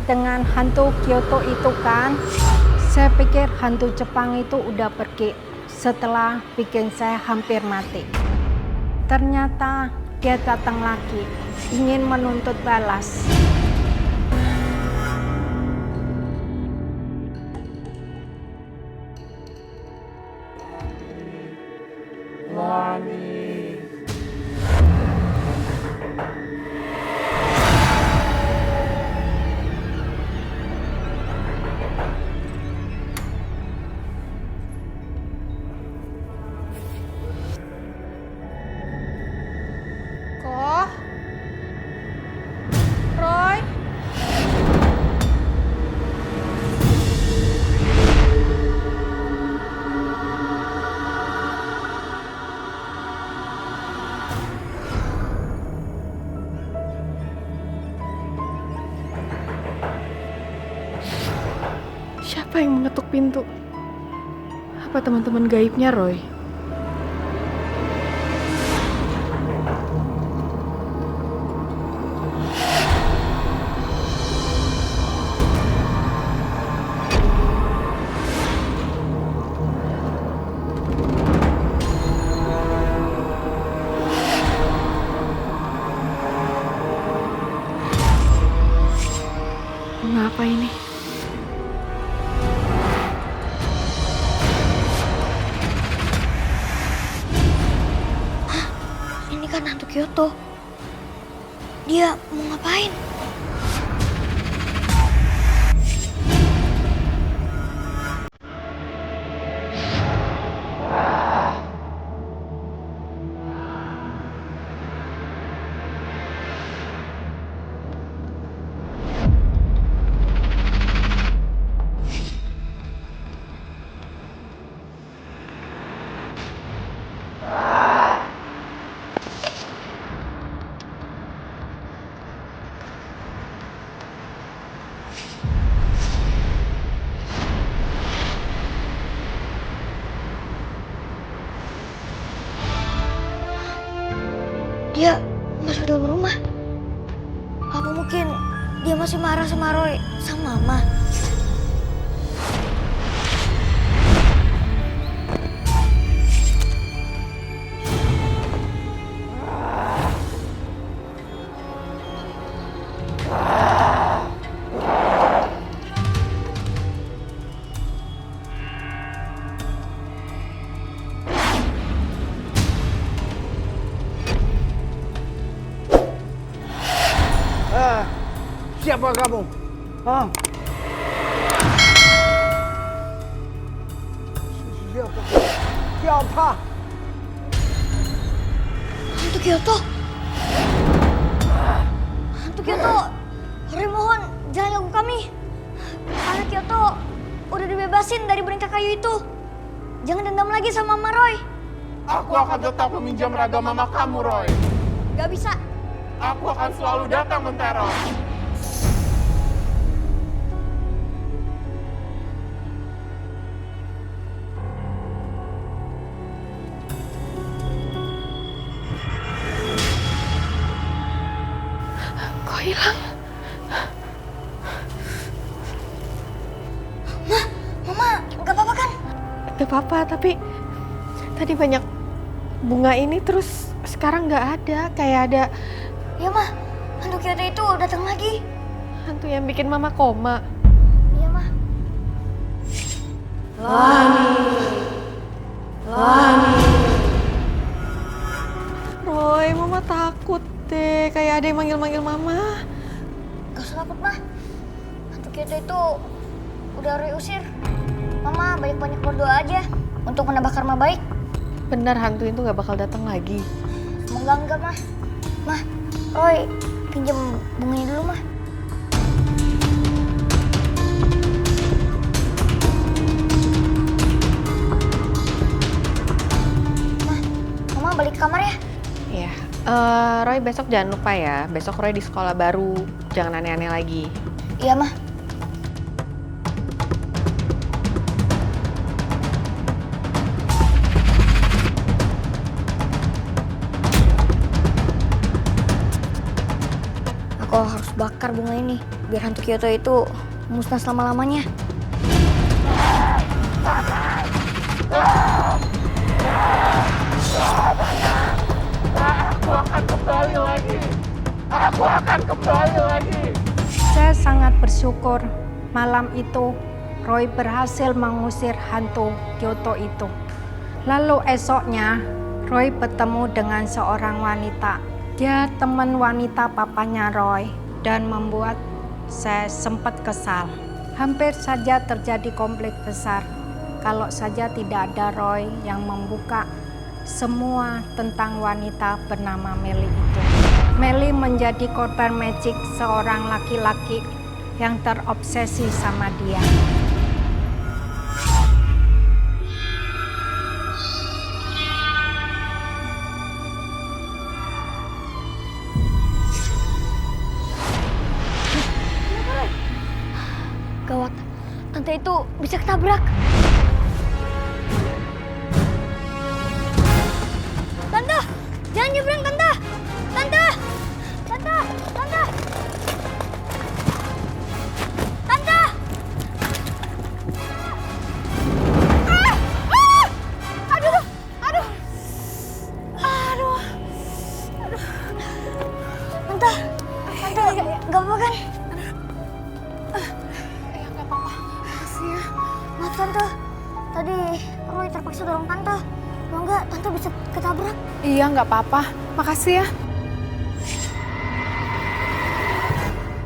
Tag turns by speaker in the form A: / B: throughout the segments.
A: dengan hantu Kyoto itu kan? Saya pikir hantu Jepang itu udah pergi setelah bikin saya hampir mati. Ternyata dia datang lagi, ingin menuntut balas.
B: Kok? Roy?
C: Siapa yang mengetuk pintu? Apa teman-teman gaibnya Roy? Mengapa ini?
D: Ini kan hantu Kyoto. Dia mau ngapain? Dia masuk dalam rumah. Apa mungkin dia masih marah sama Roy sama Mama?
E: Siapa kamu? Hah? Siapa? Siapa?
D: Hantu Kyoto. Hantu Kyoto. Roy mohon jangan ganggu kami. Karena Kyoto udah dibebasin dari boneka kayu itu. Jangan dendam lagi sama Mama Roy.
F: Aku akan tetap meminjam raga mama kamu, Roy.
D: Gak bisa.
F: Aku akan selalu datang menteror.
C: Kok hilang?
D: Mama gak apa-apa kan?
C: Gak apa-apa, tapi tadi banyak bunga ini terus sekarang gak ada. Kayak ada
D: Iya mah, hantu Kyoto itu datang lagi.
C: hantu yang bikin mama koma.
D: Iya mah.
C: Roy, mama takut deh. Kayak ada yang manggil-manggil mama.
D: Gak usah takut mah. Hantu Kyoto itu udah Roy usir. Mama banyak-banyak berdoa aja untuk menambah karma baik.
C: Benar hantu itu gak bakal datang lagi.
D: Semoga enggak mah. Mah, Roy pinjem bunganya dulu mah. Mah, Mama balik ke kamar ya.
C: Iya. Roy besok jangan lupa ya. Besok Roy di sekolah baru. Jangan aneh-aneh lagi.
D: Iya mah. Aku harus bakar bunga ini. biar hantu Kyoto itu musnah selama-lamanya.
F: Aku akan kembali lagi. Aku akan kembali lagi.
A: Saya sangat bersyukur malam itu Roy berhasil mengusir hantu Kyoto itu. Lalu esoknya Roy bertemu dengan seorang wanita. Dia teman wanita papanya Roy dan membuat saya sempat kesal. Hampir saja terjadi konflik besar kalau saja tidak ada Roy yang membuka semua tentang wanita bernama Melly itu. Melly menjadi korban magic seorang laki-laki yang terobsesi sama dia.
D: Gawat, tante itu bisa ketabrak. Tante, jangan nyebrang tante. Tante, tante, tante, tante. Aduh, aduh, aduh, aduh. Tante, tante, gak apa-apa kan? Maaf tante, tadi Roy terpaksa dorong tante. Kalau enggak, tante bisa ketabrak.
C: Iya, nggak apa-apa. Makasih ya.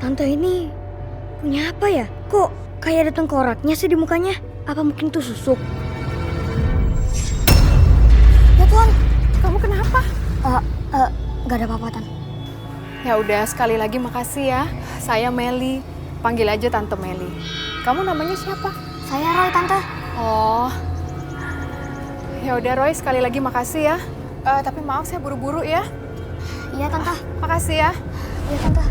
D: Tante ini punya apa ya? Kok kayak ada tengkoraknya sih di mukanya? Apa mungkin itu susuk? Ya Tuhan,
C: Kamu kenapa?
D: Gak ada apa-apa Tan.
C: Ya udah, sekali lagi makasih ya. Saya Melly. Panggil aja Tante Melly. Kamu namanya siapa?
D: Saya Roy Tante.
C: Oh. Ya udah Roy, sekali lagi makasih ya. Tapi maaf saya buru-buru ya.
D: Iya Tante.
C: Makasih ya.
D: Iya Tante.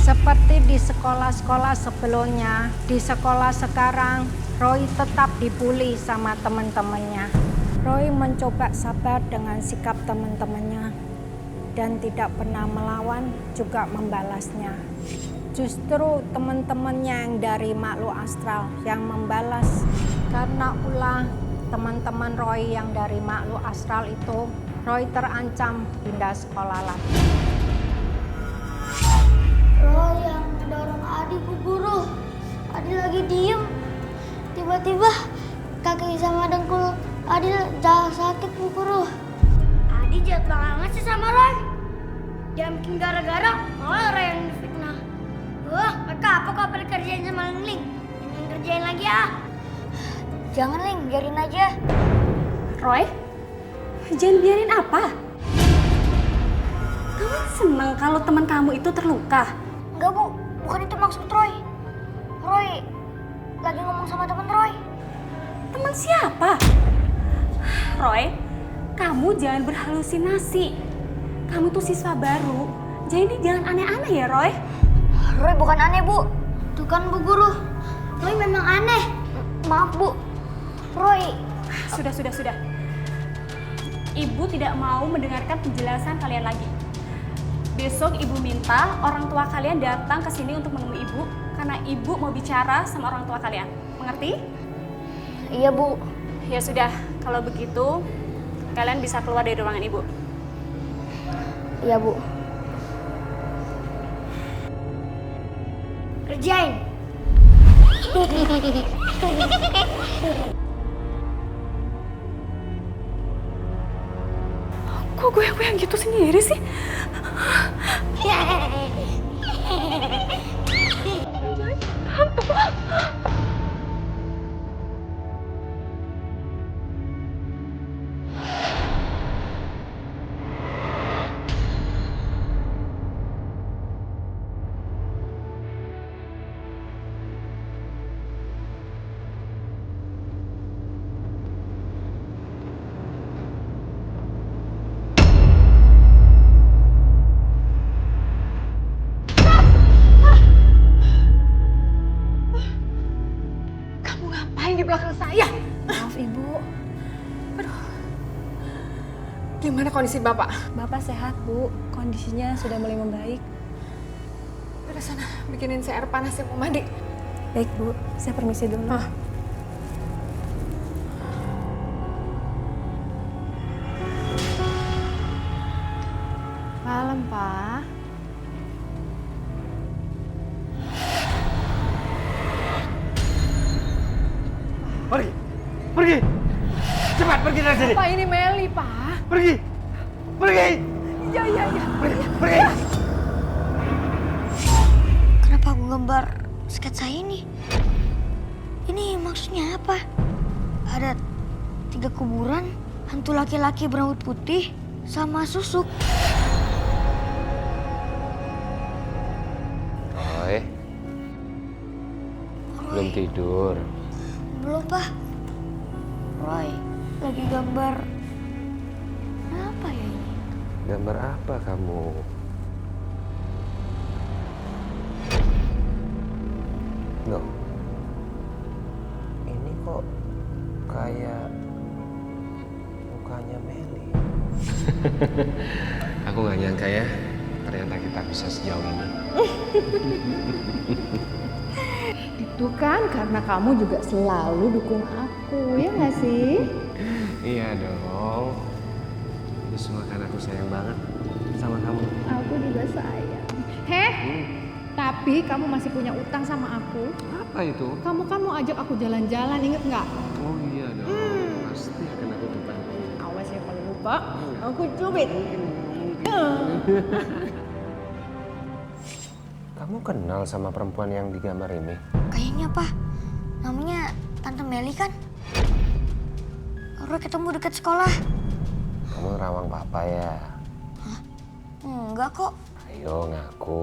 A: Seperti di sekolah-sekolah sebelumnya, di sekolah sekarang Roy tetap dibully sama teman-temannya. Roy mencoba sabar dengan sikap teman-temannya dan tidak pernah melawan juga membalasnya. Justru teman-temannya yang dari makhluk astral yang membalas. Karena ulah teman-teman Roy yang dari makhluk astral itu, Roy terancam pindah sekolah lagi.
D: Roy yang dorong Adi Bu Guru. Adi lagi diem. Tiba-tiba kaki sama dengkul Adi sakit Bu Guru. Adi jahat banget sih sama Roy. Jangan bikin gara-gara malah Roy yang difitnah. Mereka apa pada kerjain sama Ling? Jangan kerjain lagi ya. Jangan Ling, biarin aja.
G: Roy, jangan biarin apa? Kamu seneng kalau teman kamu itu terluka?
D: Enggak Bu, bukan itu maksud Roy. Roy lagi ngomong sama teman Roy.
G: Teman siapa? Roy, kamu jangan berhalusinasi. Kamu tuh siswa baru, jadi jangan aneh-aneh ya Roy.
D: Roy bukan aneh Bu. Tuh kan Bu Guru, Roy memang aneh. Maaf Bu, Roy.
G: Sudah. Ibu tidak mau mendengarkan penjelasan kalian lagi. Besok ibu minta orang tua kalian datang ke sini untuk menemui ibu karena ibu mau bicara sama orang tua kalian. Mengerti?
D: Iya Bu.
G: Ya sudah, kalau begitu kalian bisa keluar dari ruangan ibu.
D: Iya Bu. Kerjain.
G: Kok gue yang gitu sendiri sih? Ngapain di belakang saya?
C: Maaf Ibu. Aduh. Gimana kondisi Bapak?
H: Bapak sehat, Bu. Kondisinya sudah mulai membaik.
C: Pada sana, bikinin saya air panas yang mau mandi.
A: Baik Bu, saya permisi dulu. Malam Pak.
E: Pergi. Pergi. Cepat pergi dari sini.
C: Pak, ini Meli, Pak.
E: Pergi. Pergi.
C: Iya.
E: Pergi. Pergi.
D: Kenapa aku gambar sketsa ini? Ini maksudnya apa? Ada 3 kuburan, hantu laki-laki berambut putih, sama susuk.
H: Roy, belum tidur.
D: Belum, Pak. Roy, lagi gambar apa ya ini?
H: Gambar apa kamu? Loh, ini kok kayak mukanya Meli. Aku nggak nyangka ya, ternyata kita bisa sejauh ini.
A: Itu kan karena kamu juga selalu dukung aku, ya nggak sih?
H: Iya dong. Itu semua karena aku sayang banget sama kamu.
A: Aku juga sayang. Tapi kamu masih punya utang sama aku.
H: Apa itu?
A: Kamu kan mau ajak aku jalan-jalan, inget nggak?
H: Oh iya dong, pasti akan aku tepati.
A: Awas ya kalau lupa, aku cubit.
H: Kamu kenal sama perempuan yang digambar ini?
D: Kayaknya, Pak. Namanya Tante Meli kan? Roy ketemu dekat sekolah.
H: Kamu rawang papa ya?
D: Enggak kok.
H: Ayo ngaku.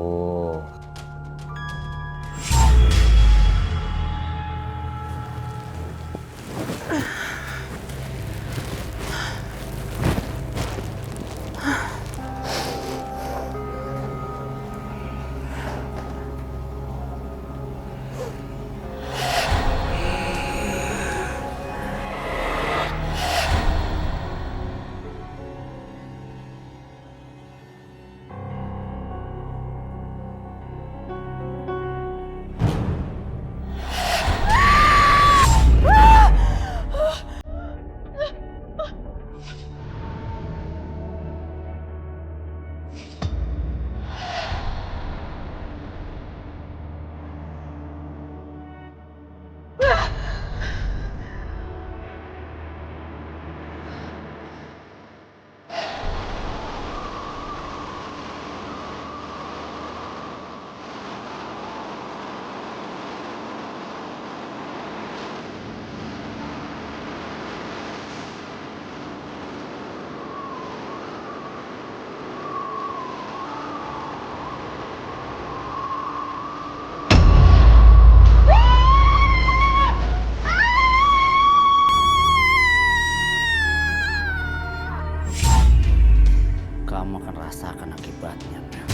I: Kamu akan rasakan akibatnya, Mel.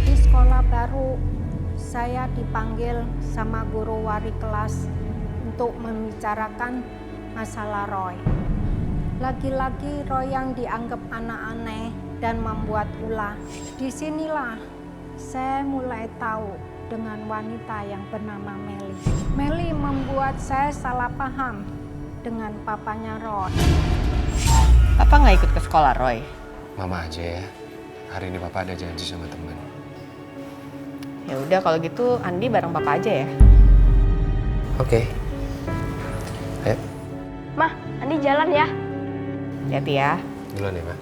A: Di sekolah baru, saya dipanggil sama guru wali kelas untuk membicarakan masalah Roy. Lagi-lagi Roy yang dianggap anak aneh dan membuat ulah. Disinilah saya mulai tahu dengan wanita yang bernama Meli. Meli membuat saya salah paham dengan papanya Roy.
C: Papa nggak ikut ke sekolah, Roy?
H: Mama aja ya. Hari ini papa ada janji sama teman.
C: Ya udah kalau gitu Andi bareng papa aja ya.
H: Oke. Ayo,
D: Mah, Andi jalan ya.
C: Hati-hati ya.
H: duluan ya, Ma.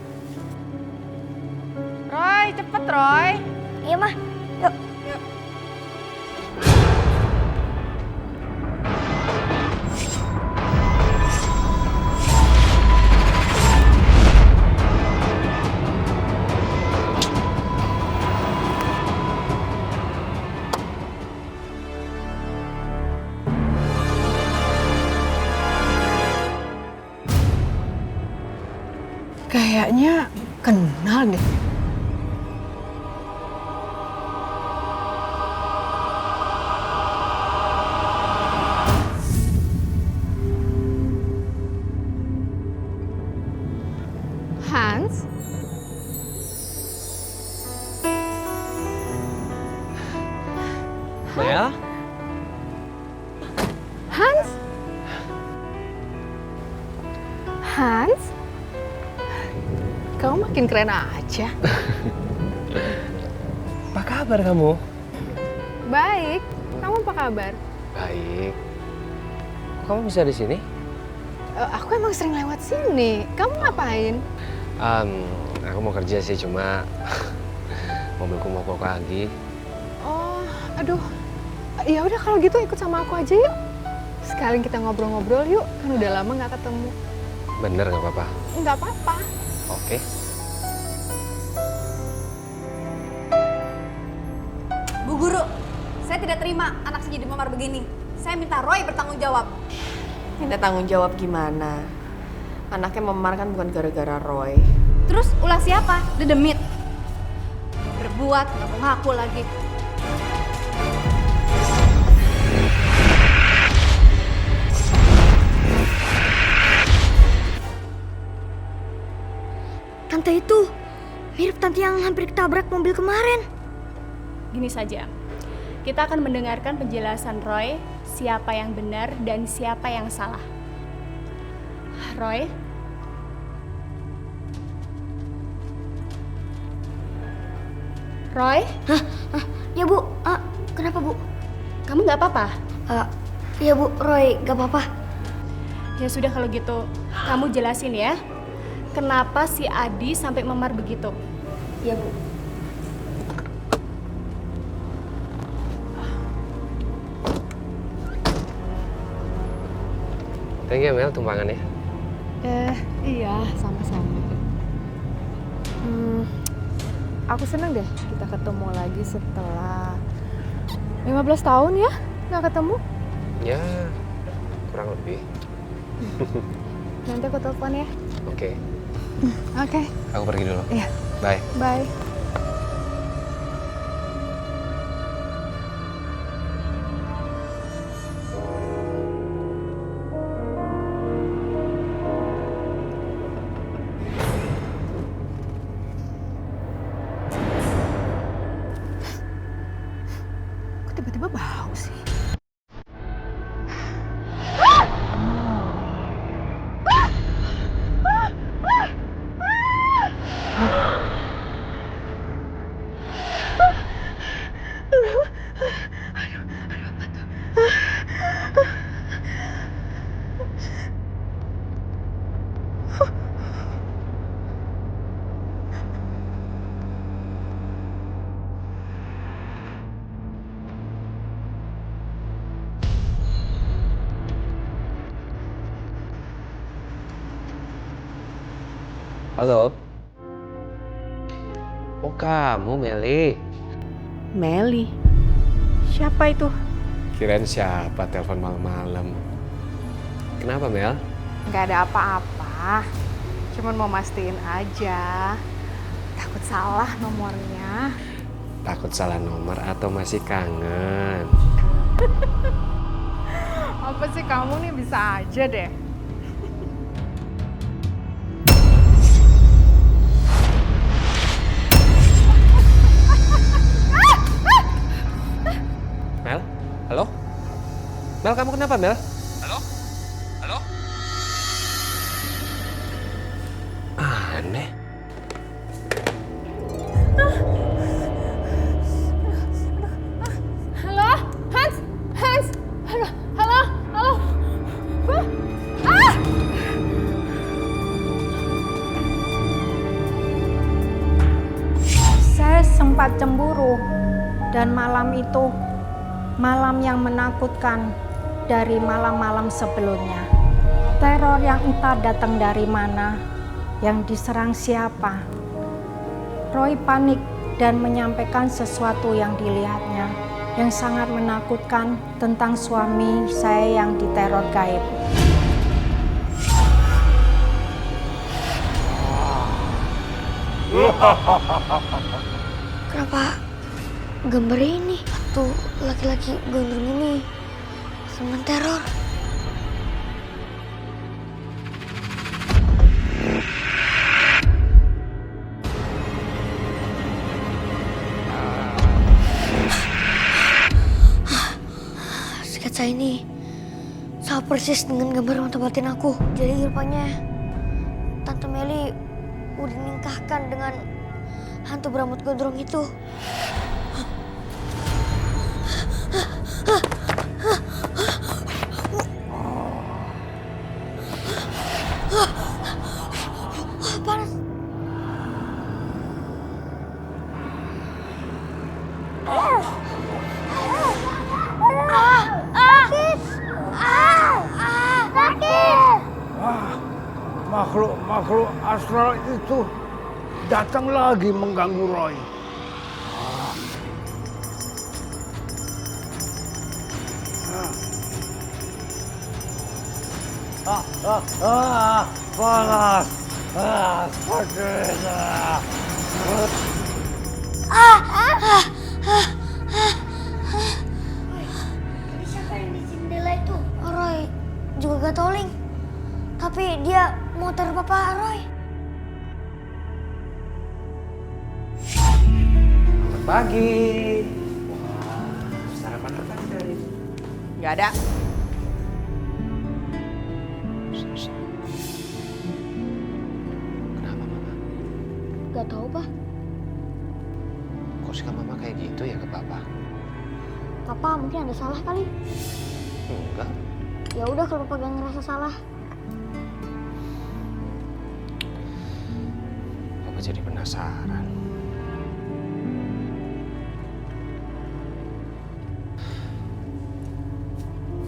C: Roy, cepet Roy.
D: Iya, Mah. Yuk.
C: Kayaknya kenal deh. Hans, kamu makin keren aja.
H: Apa kabar kamu?
C: Baik, kamu apa kabar?
H: Baik. Kok kamu bisa di sini?
C: Aku emang sering lewat sini. Kamu ngapain?
H: Aku mau kerja sih, cuma mobilku mogok lagi.
C: Oh, aduh. Ya udah kalau gitu ikut sama aku aja yuk. Sekalian kita ngobrol-ngobrol yuk. Kan udah lama nggak ketemu.
H: Bener nggak apa-apa?
C: Nggak apa-apa.
H: Oke.
J: Bu Guru, saya tidak terima anak saya jadi memar begini. Saya minta Roy bertanggung jawab.
C: Minta tanggung jawab gimana? Anaknya memar kan bukan gara-gara Roy.
J: Terus ulah siapa? Dedemit. Berbuat, nggak mau ngaku lagi.
D: Tante itu mirip tante yang hampir ketabrak mobil kemarin.
G: Gini saja, kita akan mendengarkan penjelasan Roy, siapa yang benar dan siapa yang salah. Roy? Roy?
D: Ya Bu, kenapa Bu?
G: Kamu nggak apa-apa?
D: Ya Bu, Roy gak apa-apa.
G: Ya sudah kalau gitu, kamu jelasin ya. Kenapa si Adi sampai memar begitu?
D: Ya Bu.
H: Thank you Mel, tumpangannya.
C: Iya, sama-sama. Aku seneng deh kita ketemu lagi setelah 15 tahun ya nggak ketemu.
H: Ya, kurang lebih.
C: Nanti aku telepon ya.
H: Oke.
C: Oke.
H: Aku pergi dulu.
C: Iya.
H: Bye.
C: Bye. Kok tiba-tiba bau sih?
H: Halo. Oh kamu Meli.
C: Meli? Siapa itu?
H: Kirain siapa telepon malam-malam. Kenapa Mel?
C: Nggak ada apa-apa. Cuman mau mastiin aja. Takut salah nomornya.
H: Takut salah nomor atau masih kangen?
C: Apa sih kamu nih bisa aja deh.
H: Mel? Halo? Mel, kamu kenapa Mel? Halo? Halo? Aneh.
C: Halo? Hans? Hans? Halo? Halo? Halo?
A: Saya sempat cemburu dan malam itu malam yang menakutkan dari malam-malam sebelumnya. Teror yang entah datang dari mana, yang diserang siapa. Roy panik dan menyampaikan sesuatu yang dilihatnya yang sangat menakutkan tentang suami saya yang diteror gaib.
D: Kenapa gambar ini tuh laki-laki gondrong ini senang teror? Sketsa ini sama persis dengan gambar mata batin aku. Jadi rupanya Tante Meli udah nikahkan dengan hantu berambut gondrong itu. Panas.
E: Makhluk astral itu datang lagi mengganggu Roy. Panas, sakit.
D: Siapa yang di jendela itu? Roy juga gatoling. Tapi dia motor Papa Roy.
H: Selamat pagi. Wah, sarapan apa nih dari?
J: Nggak ada.
H: Kenapa Mama?
D: Gak tahu, Pak.
H: Kok sikap Mama kayak gitu ya ke Papa?
D: Papa mungkin ada salah kali.
H: Enggak.
D: Ya udah kalau Papa gak ngerasa salah.
H: Papa jadi penasaran.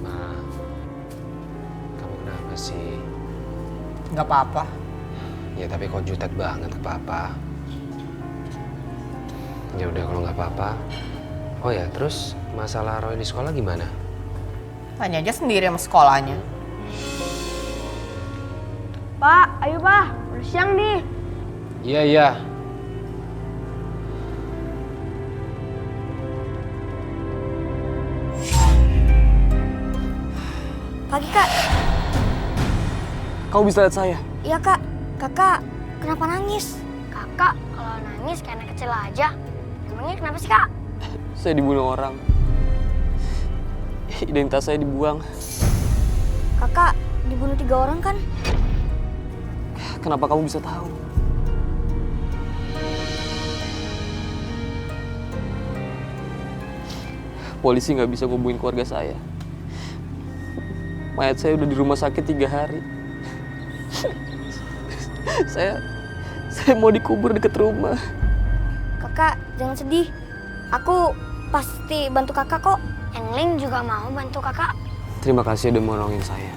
H: Ma, kamu kenapa sih?
J: Nggak apa-apa.
H: Ya tapi kok jutek banget ke Papa. Ya udah kalau nggak apa-apa. Oh ya, terus masalah Roy di sekolah gimana?
J: Tanya aja sendiri sama sekolahnya.
D: Pak, ayo Pak. Udah siang nih.
H: Iya, iya.
D: Pagi, Kak.
K: Kau bisa lihat saya?
D: Iya, Kak. Kakak, kenapa nangis? Kakak, kalau nangis kayak anak kecil aja. Emangnya kenapa sih, Kak?
K: Saya dibunuh orang. Identitas saya dibuang.
D: Kakak dibunuh 3 orang kan?
K: Kenapa kamu bisa tahu? Polisi nggak bisa ngubungin keluarga saya. Mayat saya udah di rumah sakit 3 hari. Saya mau dikubur deket rumah.
D: Kakak, jangan sedih. Aku pasti bantu kakak kok. Engling juga mau bantu kakak.
K: Terima kasih udah mau nolongin saya.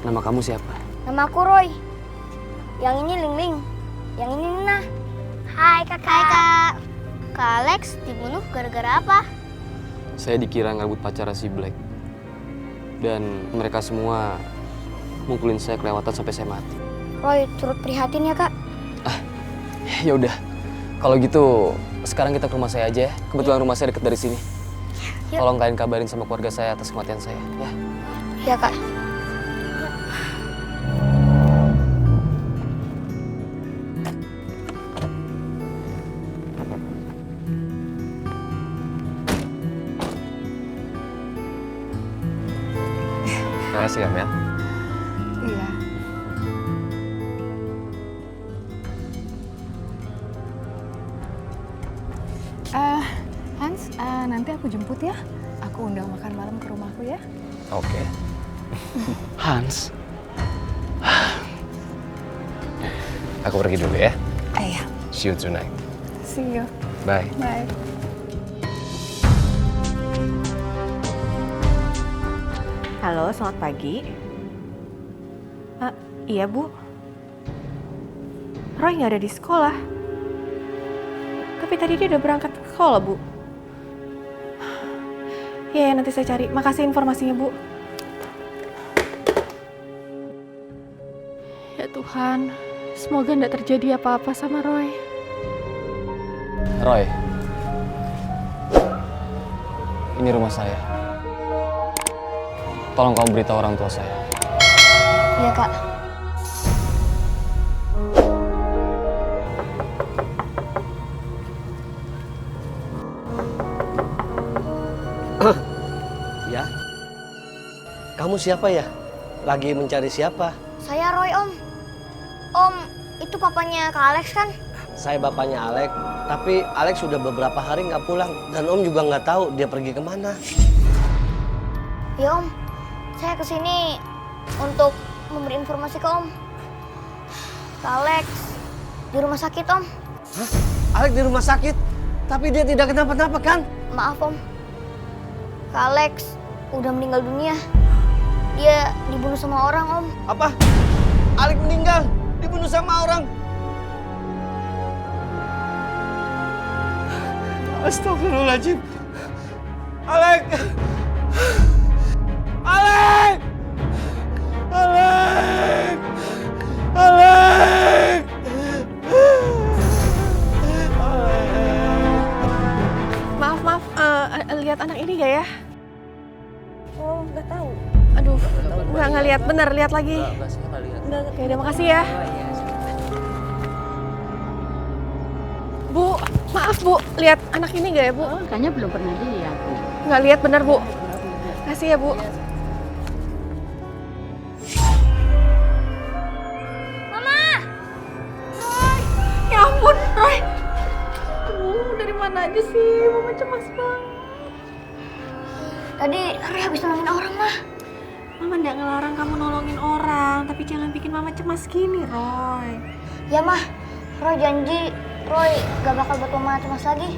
K: Nama kamu siapa?
D: Nama aku Roy. Yang ini Ling-Ling. Yang ini Nina. Hai kakak. Hai kak. Kak Alex dibunuh gara-gara apa?
K: Saya dikira ngerebut pacar si Black. Dan mereka semua mukulin saya kelewatan sampai saya mati.
D: Roy turut prihatin ya kak.
K: Ya udah. Kalau gitu sekarang kita ke rumah saya aja ya. Kebetulan rumah saya dekat dari sini.
D: Yuk.
K: Tolong kalian kabarin sama keluarga saya atas kematian saya ya.
D: Ya kak.
H: Terima kasih ya, Mel.
C: Iya. Hans, nanti aku jemput ya. Aku undang makan malam ke rumahku ya.
H: Oke. Hans. Aku pergi dulu ya.
C: Iya.
H: See you tonight.
C: See you.
H: Bye.
C: Bye.
L: Halo, selamat pagi. Iya, Bu. Roy nggak ada di sekolah. Tapi tadi dia udah berangkat ke sekolah, Bu. Ya, nanti saya cari. Makasih informasinya, Bu. Ya Tuhan, semoga nggak terjadi apa-apa sama Roy.
K: Roy. Ini rumah saya. Tolong kamu beritahu orang tua saya.
D: Iya kak.
M: Ya. Kamu siapa ya? Lagi mencari siapa?
D: Saya Roy om. Om, itu papanya Kak Alex kan?
M: Saya bapaknya Alex, tapi Alex sudah beberapa hari nggak pulang. Dan Om juga nggak tahu dia pergi kemana.
D: Ya Om, saya kesini untuk memberi informasi ke Om. Kak Alex di rumah sakit Om.
M: Hah? Alex di rumah sakit? Tapi dia tidak kenapa-napa kan?
D: Maaf Om, Kak Alex udah meninggal dunia. Dia dibunuh sama orang Om.
M: Apa? Alex meninggal? Dibunuh sama orang? Astagfirullahaladzim. Alex! Alex! Alex! Alex!
L: Maaf, lihat anak ini gak ya? Oh, nggak tahu. Aduh, nggak lihat. Bener, lihat lagi. Oke, udah makasih ya. Bu, maaf Bu, lihat anak ini gak ya Bu?
N: Kayaknya belum pernah dilihat.
L: Nggak lihat bener Bu. Makasih ya Bu.
D: Mama!
L: Ya ampun, Roy. Aduh, dari mana aja sih? Mama cemas banget.
D: Tadi Roy habis nolongin orang, Mah.
L: Mama nggak ngelarang kamu nolongin orang, tapi jangan bikin Mama cemas gini, Roy.
D: Ya, Mah. Roy janji Roy gak bakal buat Mama cemas lagi.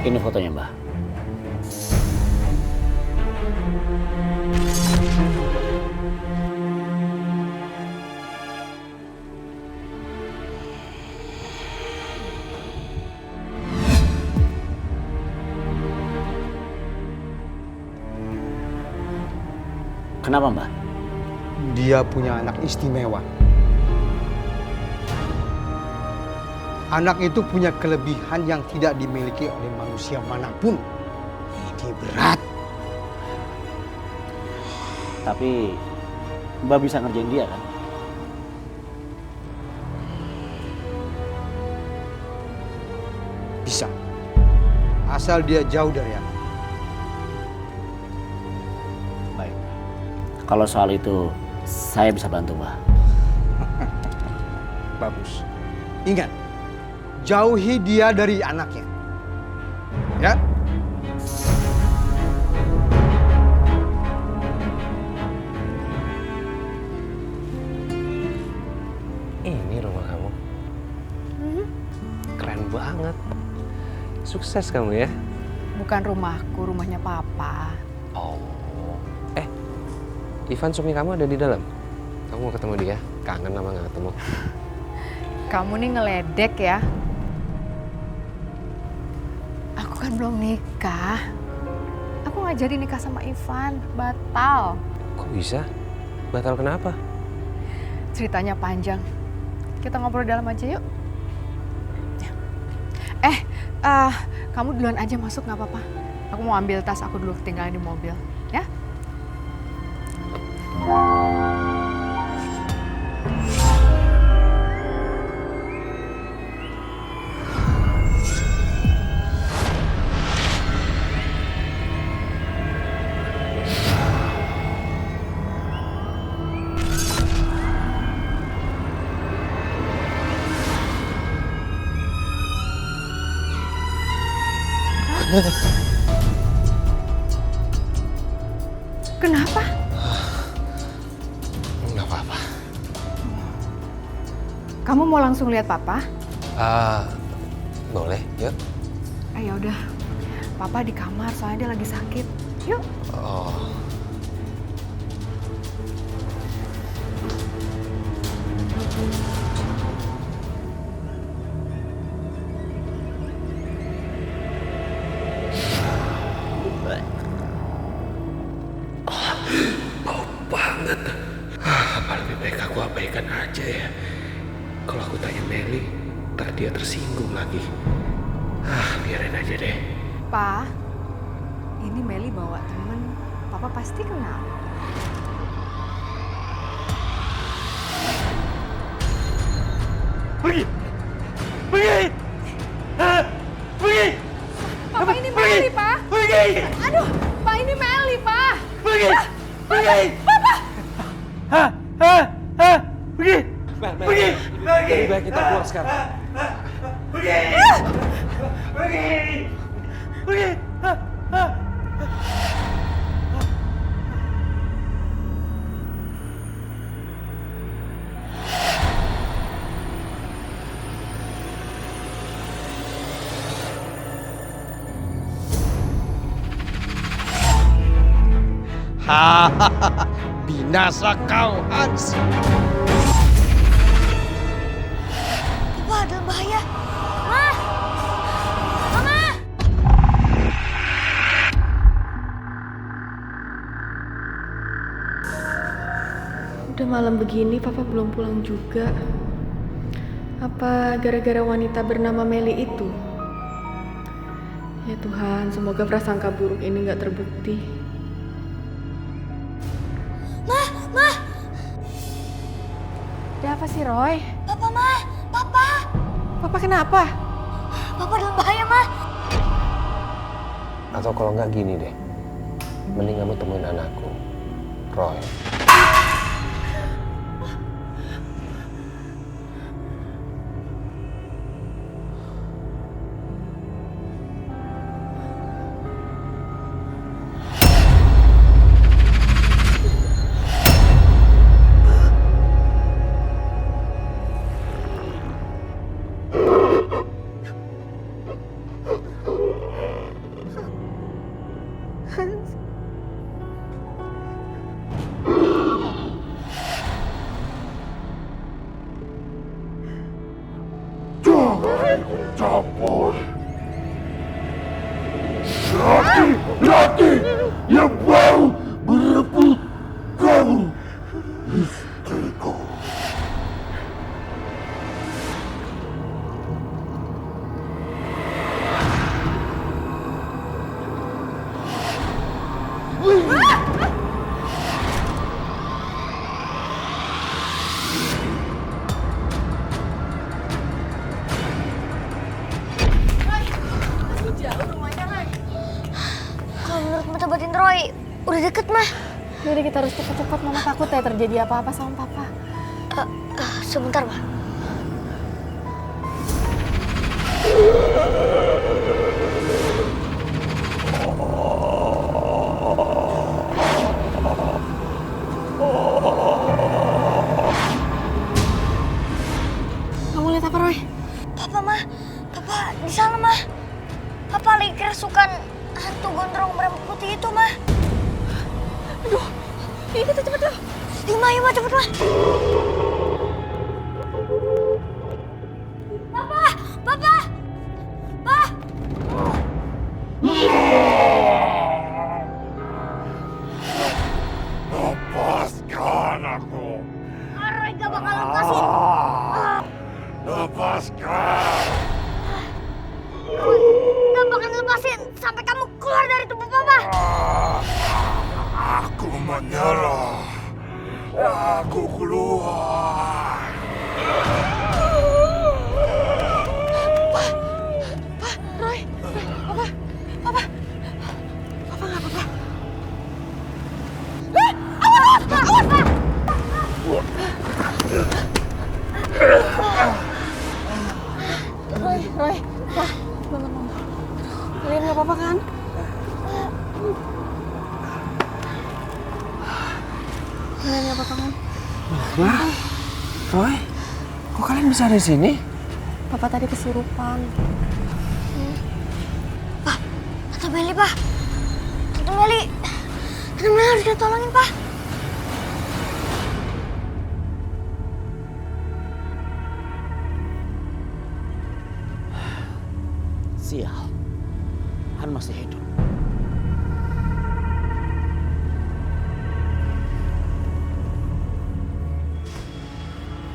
I: Ini fotonya, Mbah. Kenapa, Mbah?
E: Dia punya anak istimewa. Anak itu punya kelebihan yang tidak dimiliki oleh manusia manapun. Ini berat.
I: Tapi Mbah bisa ngerjain dia kan?
E: Bisa. Asal dia jauh dari anak.
I: Baik. Kalau soal itu saya bisa bantu, Mbah.
E: Bagus. Ingat, jauhi dia dari anaknya. Ya?
H: Ini rumah kamu. Keren banget. Sukses kamu ya.
C: Bukan rumahku, rumahnya Papa.
H: Oh. Ivan suami kamu ada di dalam. Kamu mau ketemu dia? Kangen lama nggak ketemu.
C: Kamu nih ngeledek ya. Aku kan belum nikah. Aku nggak jadi nikah sama Ivan, batal.
H: Kok bisa? Batal kenapa?
C: Ceritanya panjang. Kita ngobrol dalam aja yuk. Kamu duluan aja masuk nggak apa-apa. Aku mau ambil tas aku dulu ketinggalan di mobil, ya? Kenapa?
H: Nggak apa-apa.
C: Kamu mau langsung lihat Papa?
H: Boleh, yuk.
C: Ya udah, Papa di kamar soalnya dia lagi sakit. Yuk.
H: Oh. Bau banget. Apa lebih baik aku abaikan aja ya? Kalau aku tanya Meli, ntar dia tersinggung lagi. Biarin aja deh.
C: Pa, ini Meli bawa temen. Papa pasti kenal.
H: Pergi! Pergi! Pergi!
L: Papa ini Meli, Pak.
H: Pergi!
L: Aduh, Pak ini Meli, Pak.
H: Pergi! Pergi!
L: Papa!
H: Pergi! Pergi!
K: Lebih baik kita keluar sekarang.
H: Pergi! Pergi! Pergi!
E: Hahaha, binasa kau, Hans.
D: Wah, dalam bahaya. Ma! Mama!
L: Udah malam begini, Papa belum pulang juga. Apa gara-gara wanita bernama Meli itu? Ya Tuhan, semoga prasangka buruk ini nggak terbukti.
D: Ma!
L: Ada apa sih, Roy?
D: Papa, Ma! Papa!
L: Papa kenapa?
D: Papa dalam bahaya, Ma!
H: Atau kalau nggak gini deh, mending kamu temuin anakku, Roy.
F: Campur. Laki-laki yang baru berebut kamu, istriku.
D: Kalau menurut tebatin Roy, udah deket, Mah.
L: Jadi kita harus cepat-cepat, Mama takut ya terjadi apa-apa sama Papa.
D: Sebentar, Mah.
L: Kamu lihat apa, Roy?
D: Papa, Mah. Papa di sana, Mah. Papa lagi kerasukan hantu gondrong berambut putih itu, Mah.
L: Aduh, ini kita cepet yuk.
D: Lima, yuk, Mah, cepet, Mah. Papa! Papa! Pa!
F: Lepaskan aku.
D: Roy gak bakal lepasin.
F: Lepaskan.
D: Roy gak bakal lepasin sampai kamu keluar dari tubuh Papa.
F: Aku menyerah. Aku keluar.
L: Roy, Papa, Papa nggak apa-apa.
D: Awas, Pak! Awas, Pak!
L: Roy, Pak, bangun, Mama. Kalian nggak apa-apa kan? Kalian nggak apa-apa kan?
H: Wah, Roy, kok kalian bisa ada di sini?
L: Papa tadi kesurupan.
D: Pak, Tante Meli, Pak. Tante Meli harus kita tolongin, Pak.
I: Sial, Han masih hidup.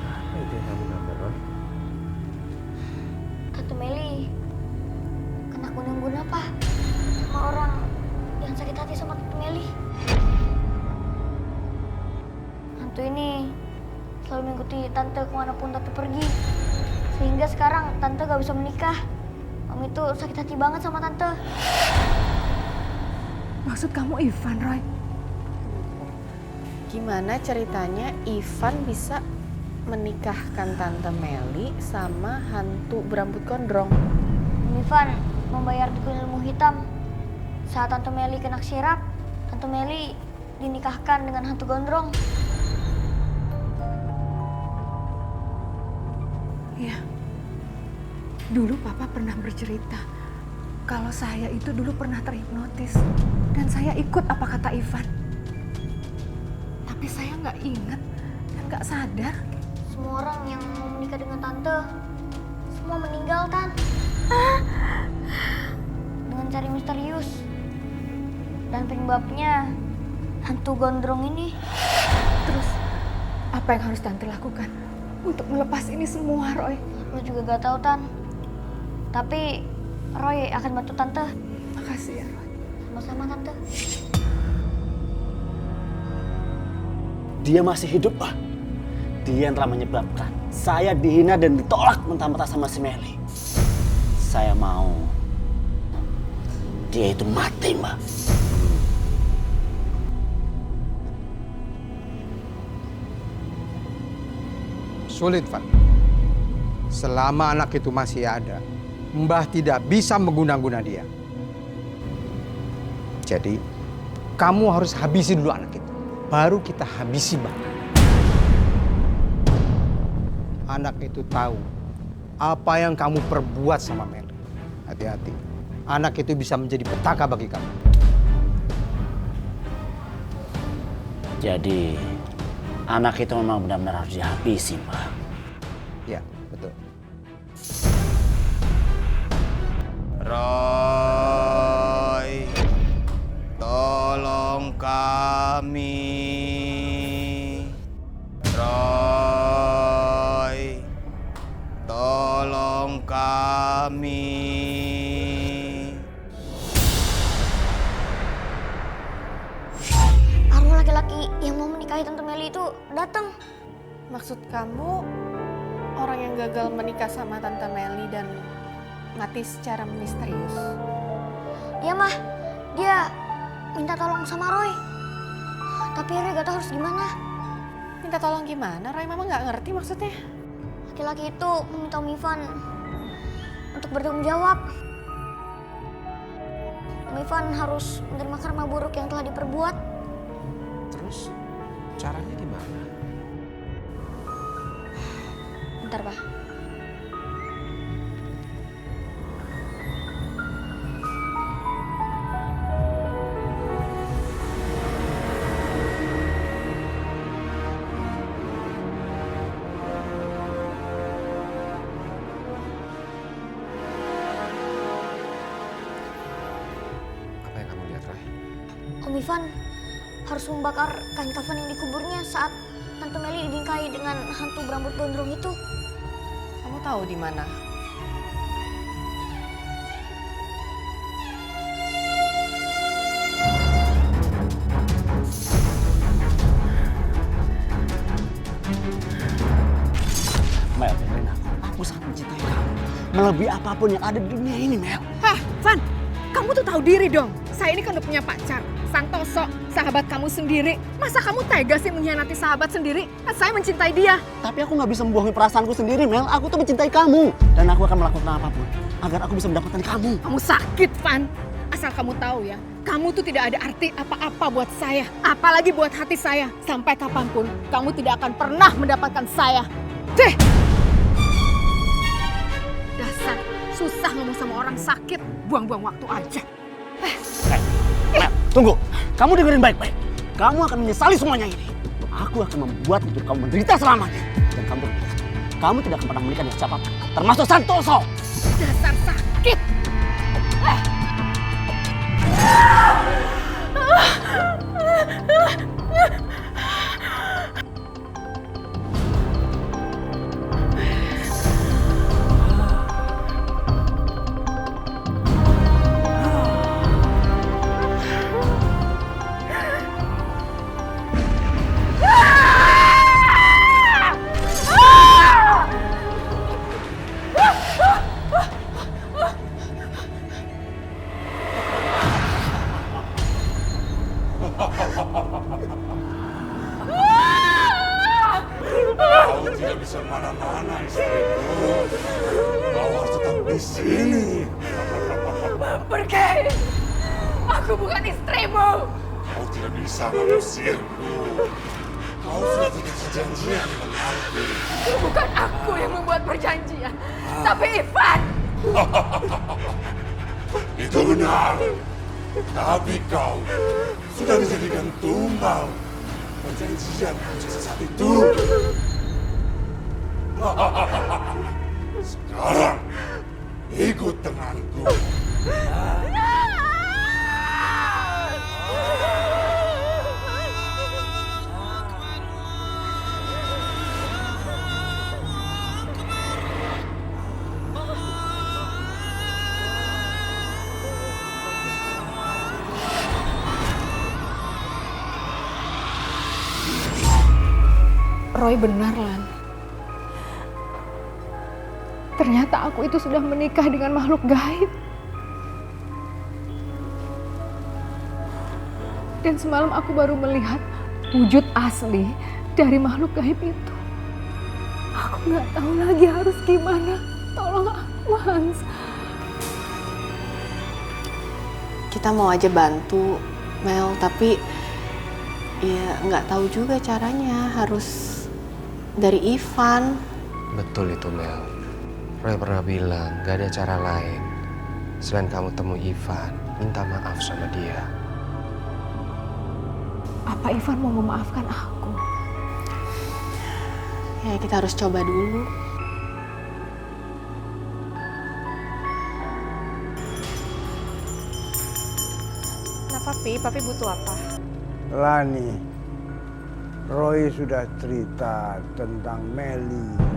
H: Apa itu yang kamu gambar, Roy?
D: Tante Meli kena guna-guna, Pak. Sama orang yang sakit hati sama Tante Meli. Hantu ini selalu mengikuti Tante kemanapun Tante pergi. Sehingga sekarang tante gak bisa menikah. Om itu sakit hati banget sama tante.
L: Maksud kamu Ivan, Roy? Gimana ceritanya Ivan bisa menikahkan Tante Meli sama hantu berambut gondrong?
D: Om Ivan membayar dukun ilmu hitam. Saat Tante Meli kena sirap, Tante Meli dinikahkan dengan hantu gondrong.
L: Iya. Dulu Papa pernah bercerita kalau saya itu dulu pernah terhipnotis dan saya ikut apa kata Ivan. Tapi saya nggak ingat dan nggak sadar.
D: Semua orang yang mau menikah dengan tante, semua meninggal, Tan. Dengan cara misterius. Dan penyebabnya hantu gondrong ini.
L: Terus, apa yang harus Tante lakukan untuk melepas ini semua, Roy?
D: Lo juga gak tahu, Tan. Tapi Roy akan bantu Tante.
L: Makasih ya, Roy.
D: Sama-sama, Tante.
I: Dia masih hidup, Pak. Dia yang telah menyebabkan saya dihina dan ditolak mentah-mentah sama si Meli. Saya mau dia itu mati, Mbak.
E: Sulit, Van. Selama anak itu masih ada, Mbah tidak bisa mengguna-guna dia. Jadi, kamu harus habisi dulu anak itu. Baru kita habisi Mbah. Anak itu tahu apa yang kamu perbuat sama Meli. Hati-hati. Anak itu bisa menjadi petaka bagi kamu.
I: Jadi, anak itu memang benar-benar harus dihabisi, Pak.
E: Ya, betul.
N: Roy, tolong kami. Roy, tolong kami.
D: Arwah laki-laki yang mau menikahi Tante Meli itu datang.
L: Maksud kamu orang yang gagal menikah sama Tante Meli dan mati secara misterius?
D: Iya, Mah. Dia minta tolong sama Roy. Tapi Roy gak tahu harus gimana.
L: Minta tolong gimana, Roy? Mama nggak ngerti maksudnya.
D: Laki-laki itu meminta Om Ivan untuk bertanggung jawab. Om Ivan harus menerima karma buruk yang telah diperbuat.
H: Terus caranya gimana?
D: Bentar, Pak.
H: Apa yang kamu lihat, Roy?
D: Om Ivan harus membakar kain kafan yang dikuburnya saat Tante Meli dinikahi dengan hantu berambut gondrong itu.
L: Kamu tahu di mana?
I: Mel, dengerin aku sangat mencintai kamu. Melebihi apapun yang ada di dunia ini, Mel.
L: Hah, Van, kamu tuh tahu diri dong. Saya ini kan udah punya pacar, Santoso, sahabat kamu sendiri. Masa kamu tega sih mengkhianati sahabat sendiri? Kan saya mencintai dia.
I: Tapi aku nggak bisa membohongi perasaanku sendiri, Mel. Aku tuh mencintai kamu. Dan aku akan melakukan apapun agar aku bisa mendapatkan kamu.
L: Kamu sakit, Van. Asal kamu tahu ya, kamu tuh tidak ada arti apa-apa buat saya. Apalagi buat hati saya. Sampai kapanpun, kamu tidak akan pernah mendapatkan saya. Deh! Dasar, susah ngomong sama orang sakit. Buang-buang waktu aja.
I: Mel, tunggu. Kamu dengerin baik-baik. Kamu akan menyesali semuanya ini. Aku akan membuat hidup kamu menderita selamanya. Dan kamu ingat, kamu tidak akan pernah menikah dengan siapapun, termasuk Santoso.
L: Dasar sakit.
F: Kau tidak bisa mana-mana, istriku. Kau harus tetap di sini.
L: Pergi! Aku bukan istrimu!
F: Kau tidak bisa mengusirku. Kau sudah tidak perjanjian denganku.
L: Bukan aku yang membuat perjanjian, tapi Ivan!
F: Itu benar. Tapi kau sudah dijadikan tumbal. Perjanjian raksasa saat itu. Sekarang ikut denganku.
C: Roy benar, Lan. Ternyata aku itu sudah menikah dengan makhluk gaib. Dan semalam aku baru melihat wujud asli dari makhluk gaib itu. Aku nggak tahu lagi harus gimana. Tolong aku, Hans.
B: Kita mau aja bantu, Mel, tapi ya nggak tahu juga caranya. Harus dari Ivan.
K: Betul itu, Mel. Roy pernah bilang gak ada cara lain selain kamu temui Ivan, minta maaf sama dia.
C: Apa Ivan mau memaafkan aku?
B: Ya kita harus coba dulu. Kenapa, Pi? Papi butuh apa?
O: Lani, Roy sudah cerita tentang Meli.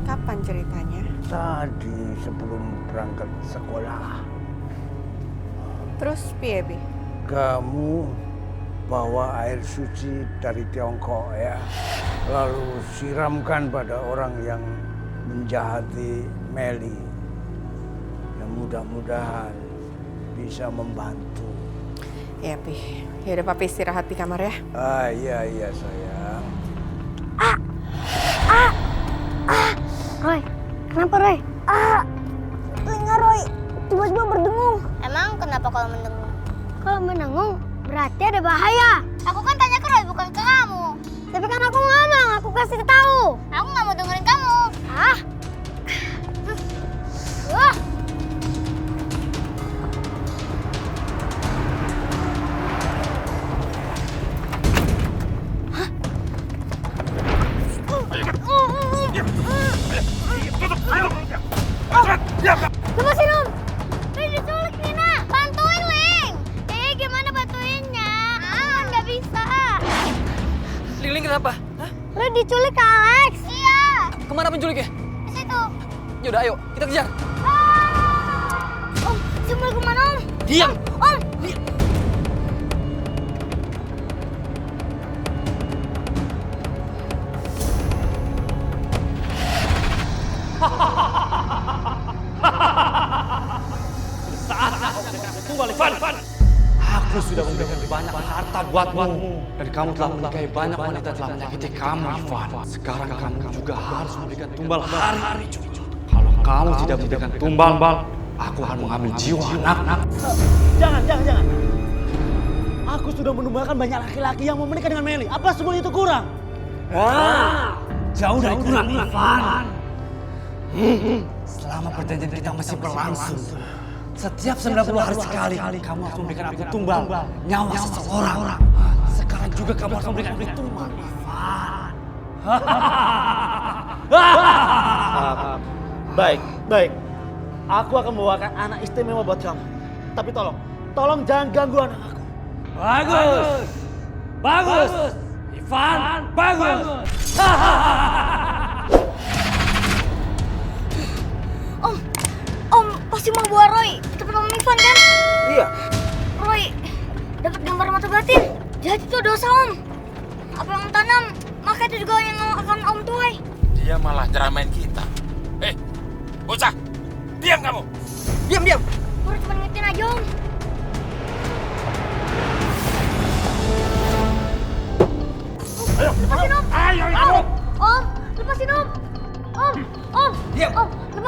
B: Kapan ceritanya?
O: Tadi sebelum berangkat sekolah.
B: Terus piye, Bi?
O: Kamu bawa air suci dari Tiongkok ya. Lalu siramkan pada orang yang menjahati Meli. Dan mudah-mudahan bisa membantu.
B: Ya, Pi. Ya udah, Papi istirahat di kamar ya.
O: Iya sayang.
D: Roy, kenapa Roy? Telinga Roy tiba-tiba berdengung. Emang kenapa kalau mendengung? Kalau mendengung berarti ada bahaya. Aku kan tanya ke Roy bukan ke kamu. Tapi kan aku ngomong, aku kasih tahu. Aku nggak mau dengerin kamu. Lepasin Om! Ling diculik Nina! Bantuin Ling! Gimana bantuinnya? Nggak bisa.
K: Ling kenapa? Hah?
D: Ling diculik ke Alex! Iya!
K: Kemana penculiknya?
D: Di situ.
K: Yaudah ayo, kita kejar.
D: Om, Simul kemana Om?
K: Diam!
D: Om!
I: Aku sudah memberikan banyak harta buatmu. Dan kamu telah menikahi banyak wanita telah menyakiti kamu, Ivan. Sekarang kamu juga harus memberikan tumbal hari. Kalau kamu tidak memberikan tumbal, aku akan mengambil jiwa anak. Jangan. Aku sudah menumbalkan banyak laki-laki yang mau menikah dengan Meli. Apa semua itu kurang? Jauh dari kurang, Ivan. Selama perjanjian kita masih berlangsung, setiap 90 hari sekali kamu harus memberikan aku tumbal nyawa seseorang. Sekarang juga kamu harus memberikan aku tumbal, Ivan. Baik. Aku akan membawakan anak istimewa buat kamu. Tapi tolong jangan ganggu anak aku. Bagus. Ivan, bagus.
D: Om pasti mau bawa Roy ke tempat Om Ivan kan?
O: Iya.
D: Roy dapat gambar mata batin. Jadi itu dosa Om. Apa yang Om tanam, maka itu juga yang akan Om tuai.
F: Dia malah nyeramain kita. Bocah, diam kamu.
D: Diam. Baru cuma ngingetin aja Om.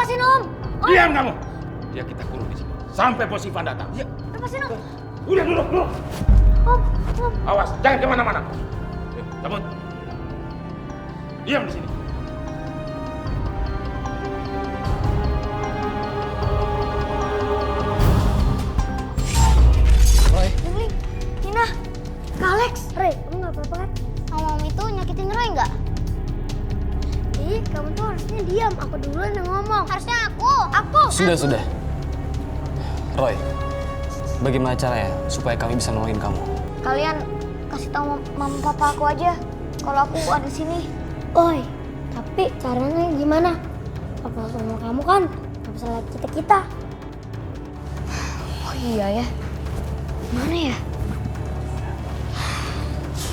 D: Lepasin Om.
H: Diam kamu. Dia kita kurung di sini sampai Bos Ivan datang. Ya.
D: Lepasin Om.
H: Udah duduk.
D: Om.
H: Awas, jangan kemana-mana. Cabut. Diam di sini.
D: Roy. Ling, Nina, Kak Alex. Roy, kamu nggak apa-apa kan? Om itu nyakitin Roy nggak? Ih, kamu tuh harusnya diam. Aku duluan yang ngomong. Harusnya aku.
K: Sudah. Roy, bagaimana caranya supaya kami bisa nolongin kamu?
D: Kalian kasih tahu mama papa aku aja kalau aku ada di sini. Oi, tapi caranya gimana? Papa sama kamu kan nggak bisa lihat kita. Oh iya ya. Gimana ya?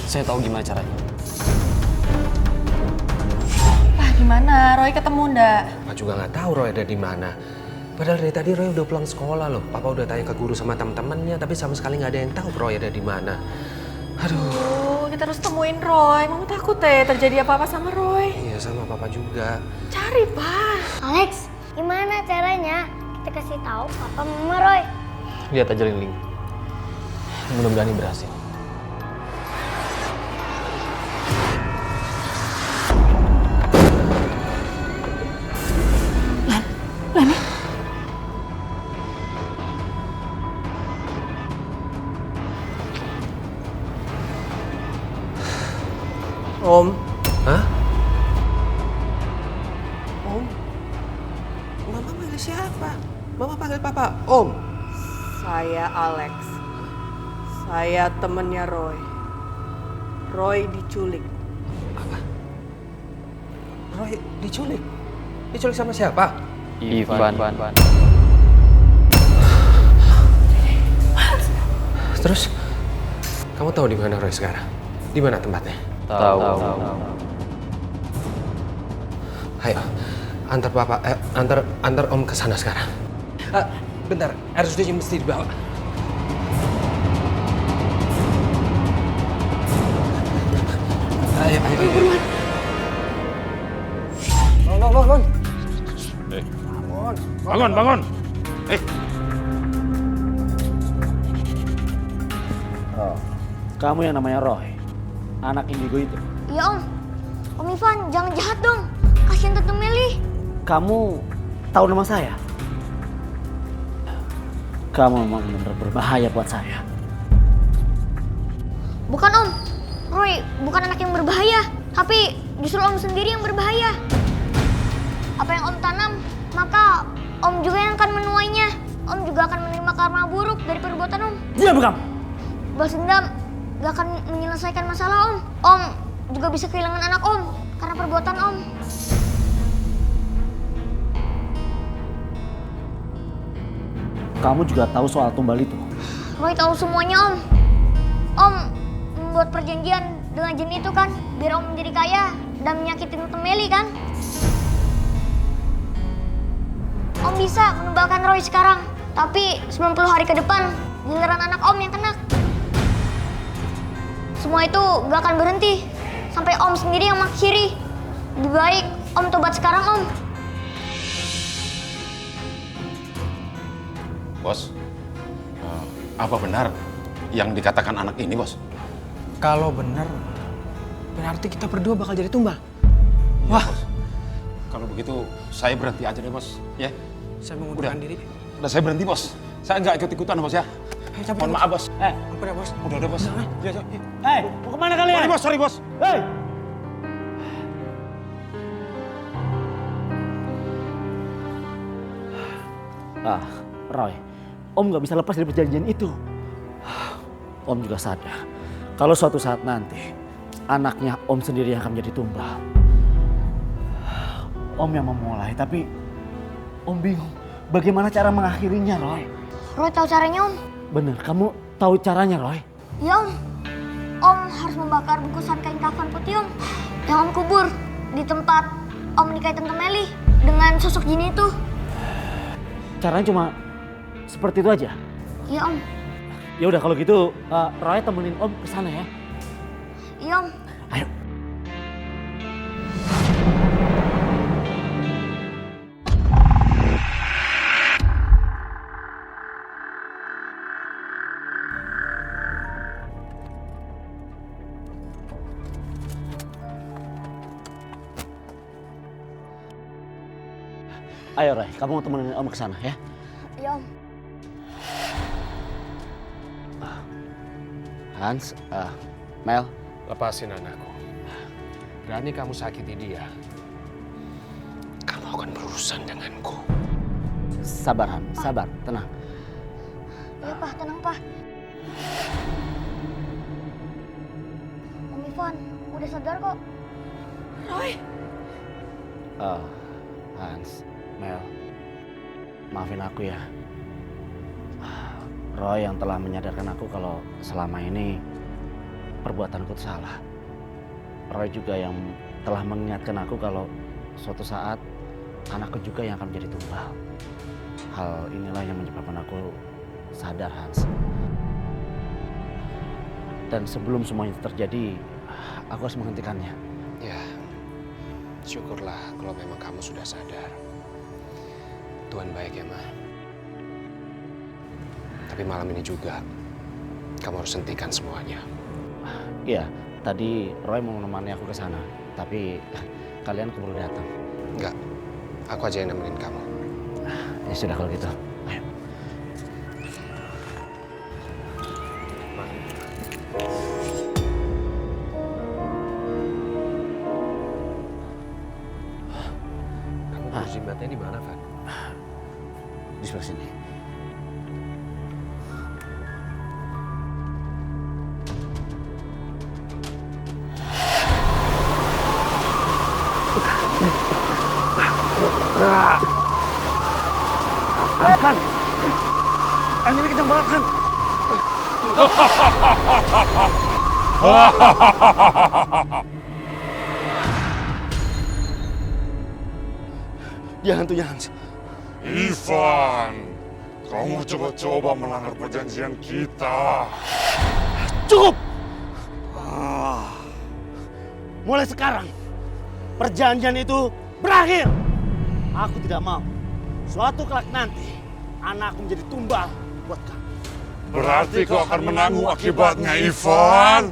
K: Saya tahu gimana caranya.
B: Gimana? Roy ketemu ndak?
H: Papa juga nggak tahu Roy ada di mana. Padahal dari tadi Roy udah pulang sekolah loh. Papa udah tanya ke guru sama teman-temannya, tapi sama sekali nggak ada yang tahu Roy ada di mana. Aduh.
B: Kita harus temuin Roy. Mama takut terjadi apa-apa sama Roy.
H: Iya sama Papa juga.
B: Cari Pak.
D: Alex, gimana caranya kita kasih tahu papa mama Roy?
K: Lihat aja Ling. Mudah-mudahan ini berhasil.
B: Lani.
H: Om. Hah? Om? Mama panggil siapa? Mama panggil Papa. Om.
B: Saya Alex. Saya temennya Roy. Roy diculik.
H: Apa? Roy diculik? Diculik sama siapa?
K: Ivan.
H: Terus kamu tahu di mana Roy sekarang? Di mana tempatnya?
K: Tahu.
H: Ayo, antar Om ke sana sekarang. Bentar, RSUD mesti dibawa. Ayo.
O: Bangun.
H: Bangun.
I: Oh, kamu yang namanya Roy, anak indigo itu.
D: Iya Om Ivan jangan jahat dong. Kasihan Tante Meli.
I: Kamu tahu nama saya? Kamu memang benar berbahaya buat saya.
D: Bukan Om, Roy bukan anak yang berbahaya, tapi justru Om sendiri yang berbahaya. Apa yang Om tanam, maka Om juga yang akan menuainya. Om juga akan menerima karma buruk dari perbuatan Om.
I: Diam kamu!
D: Balas dendam gak akan menyelesaikan masalah Om. Om juga bisa kehilangan anak Om karena perbuatan Om.
I: Kamu juga tahu soal tumbal itu?
D: Roy tahu semuanya Om. Om membuat perjanjian dengan jin itu kan, biar Om menjadi kaya dan menyakitin Tante Meli kan. Om bisa menumbalkan Roy sekarang, tapi 90 hari ke depan giliran anak Om yang kena. Semua itu gak akan berhenti sampai Om sendiri yang mengakhiri. Lebih baik Om tobat sekarang Om.
P: Bos, apa benar yang dikatakan anak ini, Bos?
E: Kalau benar, berarti kita berdua bakal jadi tumbal.
P: Ya, Wah, Bos. Kalau begitu saya berhenti aja deh, Bos. Ya.
E: Saya mengundurkan diri.
P: Udah saya berhenti, Bos. Saya nggak ikut-ikutan, Bos ya. Mohon maaf, Bos.
E: Apa ya, Bos?
P: Udah, Bos. Ya.
I: Mau kemana kalian?
P: Sorry, Bos.
I: Hei! Roy, Om nggak bisa lepas dari perjanjian itu. Om juga sadar kalau suatu saat nanti anaknya Om sendiri yang akan menjadi tumbal. Om yang memulai, tapi Om bingung bagaimana cara mengakhirinya, Roy.
D: Roy tahu caranya Om.
I: Bener, kamu tahu caranya, Roy?
D: Iya Om. Om harus membakar bungkusan kain kafan putih Om yang Om kubur di tempat Om nikahi Tante Meli dengan sosok jin itu.
I: Caranya cuma seperti itu aja?
D: Iya Om.
I: Ya udah kalau gitu Roy temenin Om ke sana ya.
D: Iya Om.
I: Ayo. Ayo Roy, kamu temenin Om ke sana ya.
D: Iya, Om.
I: Hans, Mel.
H: Lepasin anakku. Berani kamu sakiti dia, kamu akan berurusan denganku.
I: Sabar Han, sabar, tenang.
D: Iya, Pak, tenang, Pak. Om Ivan, udah sadar kok.
J: Roy.
I: Hans, Mel, maafin aku ya. Roy yang telah menyadarkan aku kalau selama ini perbuatanku itu salah. Roy juga yang telah mengingatkan aku kalau suatu saat anakku juga yang akan menjadi tumbal. Hal inilah yang menyebabkan aku sadar, Hans. Dan sebelum semuanya terjadi, aku harus menghentikannya.
H: Ya, syukurlah kalau memang kamu sudah sadar. Tuhan baik ya, Ma. Tapi malam ini juga, kamu harus hentikan semuanya.
I: Iya, tadi Roy mau menemani aku ke sana, tapi kalian keburu datang.
H: Enggak, aku aja yang nemenin kamu.
I: Ya sudah kalau gitu, ayo.
H: Kamu kursi matanya di mana, Van?
I: Di sebelah sini. Kan, anginnya kencang banget kan.
F: Dia hantunya Hans. Ivan, kamu coba-coba melanggar perjanjian kita.
I: Cukup! Mulai sekarang, perjanjian itu berakhir. Aku tidak mau suatu kelak nanti anakku menjadi tumbal buat kamu.
F: Berarti kau akan menanggung akibatnya, Ivan.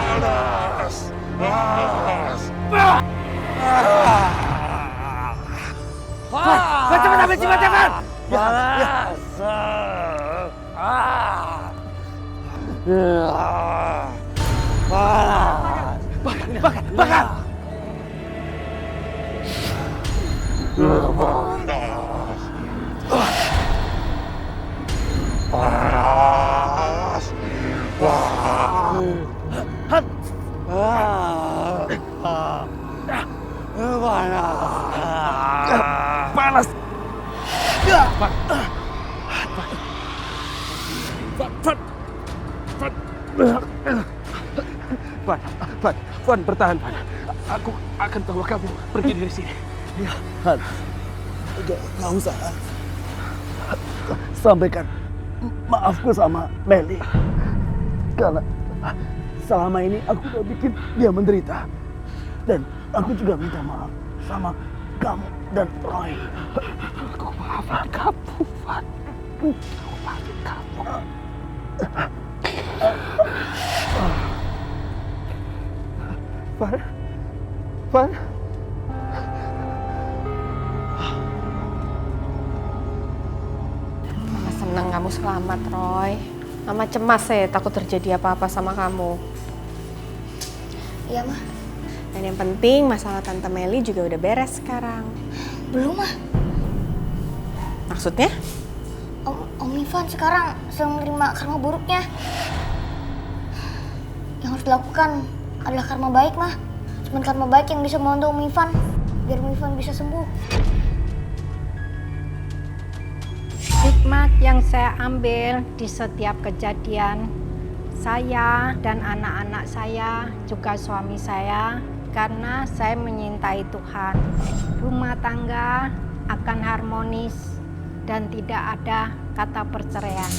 F: Balas! Balas!
I: Cepat, Van!
F: Balas!
I: Bakar!
F: Panas!
I: Panas! Van, bertahan, Van. Aku akan bawa kamu pergi dari sini. Ya, Han. Nggak usah. Sampaikan maafku sama Meli. Karena selama ini aku udah bikin dia menderita. Dan aku juga minta maaf sama kamu dan Roy. Aku maafin kamu, Van. Aku maafin kamu. Van.
B: Mama senang kamu selamat, Roy. Mama cemas ya, takut terjadi apa-apa sama kamu.
D: Iya, Ma.
B: Dan yang penting masalah Tante Meli juga udah beres sekarang.
D: Belum, Ma.
B: Maksudnya?
D: Om Ivan sekarang sedang menerima karma buruknya. Yang harus dilakukan adalah karma baik, Ma. Cuma karma baik yang bisa membantu Om Ivan, biar Om Ivan bisa sembuh.
A: Hikmat yang saya ambil di setiap kejadian, saya dan anak-anak saya, juga suami saya, karena saya menyintai Tuhan. Rumah tangga akan harmonis dan tidak ada kata perceraian.